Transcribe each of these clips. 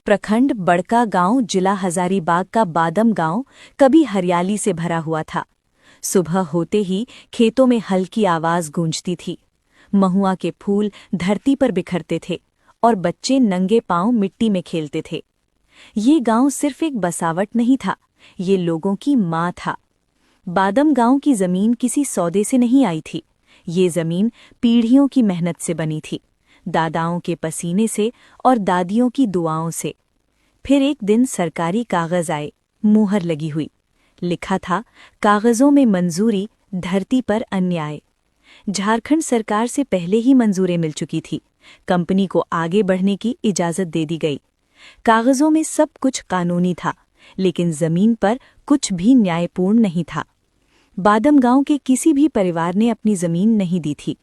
प्रखंड बड़का गांव जिला हजारीबाग का बादम गांव कभी हरियाली से भरा हुआ था। सुबह होते ही खेतों में हल्की आवाज गूंजती थी। महुआ के फूल धरती पर बिखरते थे और बच्चे नंगे पांव मिट्टी में खेलते थे। ये गांव सिर्फ एक बसावट नहीं था, ये लोगों की माँ था। बादम गांव की जमीन किसी सौदे से नहीं आई थी। ये जमीन पीढ़ियों की मेहनत से बनी थी, दादाओं के पसीने से और दादियों की दुआओं से। फिर एक दिन सरकारी कागज आए, मुहर लगी हुई। लिखा था, कागजों में मंजूरी, धरती पर अन्याय। झारखंड सरकार से पहले ही मंजूरी मिल चुकी थी। कंपनी को आगे बढ़ने की इजाजत दे दी गई। कागजों में सब कुछ कानूनी था, लेकिन जमीन पर कुछ भी न्यायपूर्ण नहीं था। बादम गांव के किसी भी परिवार ने अपनी जमीन नहीं दी थी।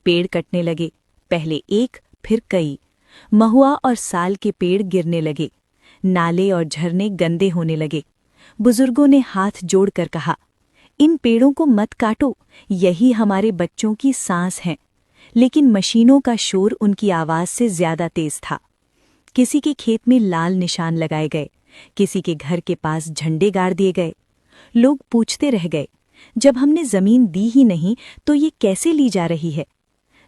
पेड़ कटने लगे, पहले एक फिर कई। महुआ और साल के पेड़ गिरने लगे, नाले और झरने गंदे होने लगे। बुजुर्गों ने हाथ जोड़कर कहा, इन पेड़ों को मत काटो, यही हमारे बच्चों की सांस है। लेकिन मशीनों का शोर उनकी आवाज से ज्यादा तेज था। किसी के खेत में लाल निशान लगाए गए, किसी के घर के पास झंडे गाड़ दिए गए। लोग पूछते रह गए, जब हमने जमीन दी ही नहीं तो ये कैसे ली जा रही है?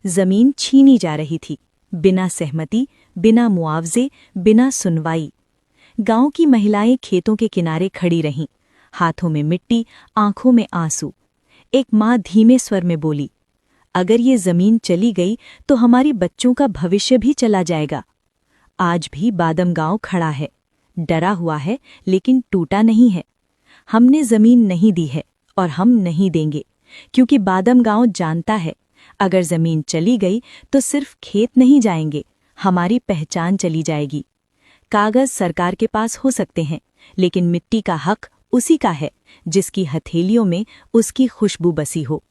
जमीन छीनी जा रही थी, बिना सहमति, बिना मुआवजे, बिना सुनवाई। गांव की महिलाएं खेतों के किनारे खड़ी रहीं, हाथों में मिट्टी, आंखों में आंसू। एक माँ धीमे स्वर में बोली, अगर ये जमीन चली गई तो हमारे बच्चों का भविष्य भी चला जाएगा। आज भी बादम गांव खड़ा है, डरा हुआ है, लेकिन टूटा नहीं है। हमने जमीन नहीं दी है और हम नहीं देंगे, क्योंकि बादम गांव जानता है, अगर जमीन चली गई तो सिर्फ खेत नहीं जाएंगे, हमारी पहचान चली जाएगी। कागज सरकार के पास हो सकते हैं, लेकिन मिट्टी का हक उसी का है जिसकी हथेलियों में उसकी खुशबू बसी हो।